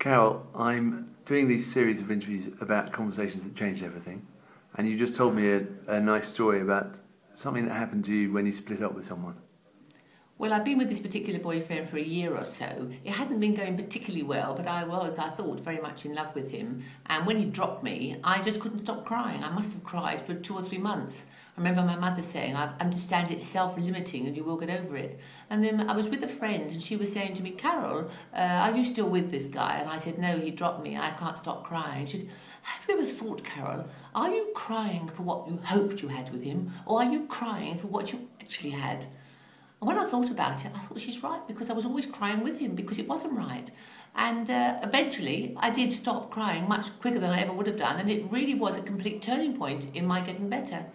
Carole, I'm doing these series of interviews about conversations that changed everything, and you just told me a nice story about something that happened to you when you split up with someone. Well, I've been with this particular boyfriend for a year or so. It hadn't been going particularly well, but I thought, very much in love with him. And when he dropped me, I just couldn't stop crying. I must have cried for 2 or 3 months. I remember my mother saying, I understand it's self-limiting and you will get over it. And then I was with a friend and she was saying to me, Carole, are you still with this guy? And I said, no, he dropped me. I can't stop crying. She said, have you ever thought, Carole, are you crying for what you hoped you had with him? Or are you crying for what you actually had? And when I thought about it, I thought she's right, because I was always crying with him because it wasn't right. And eventually I did stop crying much quicker than I ever would have done, and it really was a complete turning point in my getting better.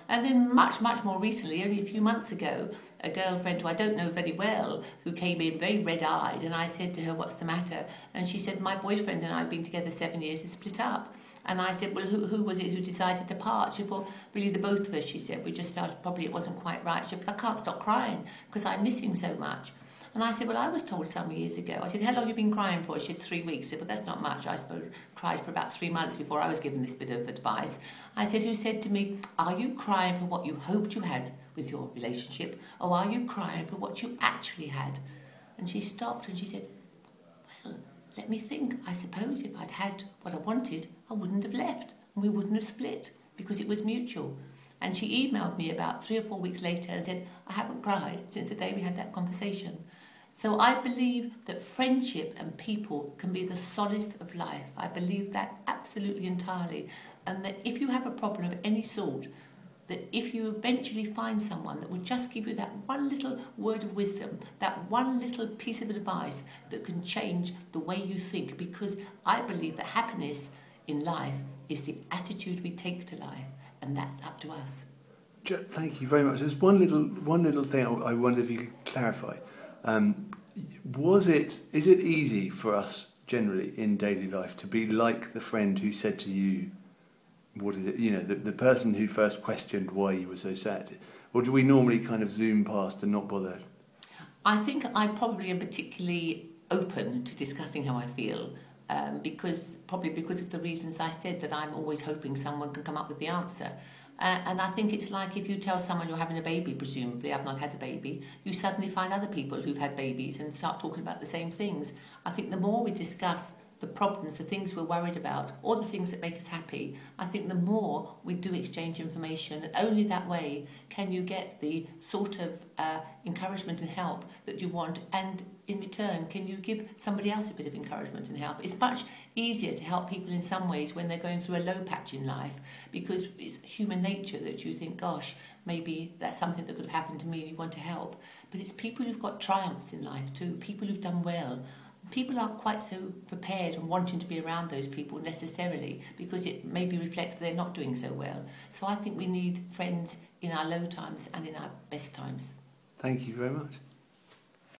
And then much more recently, only a few months ago, a girlfriend who I don't know very well, who came in very red-eyed, and I said to her, what's the matter? And she said, my boyfriend and I have been together 7 years and split up. And I said, well, who was it who decided to part? She said, well, really the both of us, she said. We just felt probably it wasn't quite right. She said, but I can't stop crying because I miss him so much. And I said, well, I was told some years ago. I said, how long have you been crying for? She said, 3 weeks. I said, well, that's not much. I suppose cried for about 3 months before I was given this bit of advice. I said, who said to me, are you crying for what you hoped you had with your relationship, or are you crying for what you actually had? And she stopped and she said, well, let me think. I suppose if I'd had what I wanted, I wouldn't have left and we wouldn't have split because it was mutual. And she emailed me about 3 or 4 weeks later and said, I haven't cried since the day we had that conversation. So I believe that friendship and people can be the solace of life. I believe that absolutely entirely. And that if you have a problem of any sort, that if you eventually find someone that will just give you that one little word of wisdom, that one little piece of advice that can change the way you think, because I believe that happiness in life is the attitude we take to life, and that's up to us. Thank you very much. There's one little thing I wonder if you could clarify. Is it easy for us generally in daily life to be like the friend who said to you, what is it, the person who first questioned why you were so sad? Or do we normally kind of zoom past and not bother? I think I probably am particularly open to discussing how I feel, because of the reasons I said, that I'm always hoping someone can come up with the answer. And I think it's like if you tell someone you're having a baby, presumably I've not had a baby, you suddenly find other people who've had babies and start talking about the same things. I think the more we discuss the problems, the things we're worried about, or the things that make us happy, I think the more we do exchange information, and only that way can you get the sort of encouragement and help that you want, and in return can you give somebody else a bit of encouragement and help. It's much easier to help people in some ways when they're going through a low patch in life, because it's human nature that you think, gosh, maybe that's something that could have happened to me and you want to help. But it's people who've got triumphs in life too, people who've done well. People aren't quite so prepared and wanting to be around those people necessarily, because it maybe reflects they're not doing so well. So I think we need friends in our low times and in our best times. Thank you very much.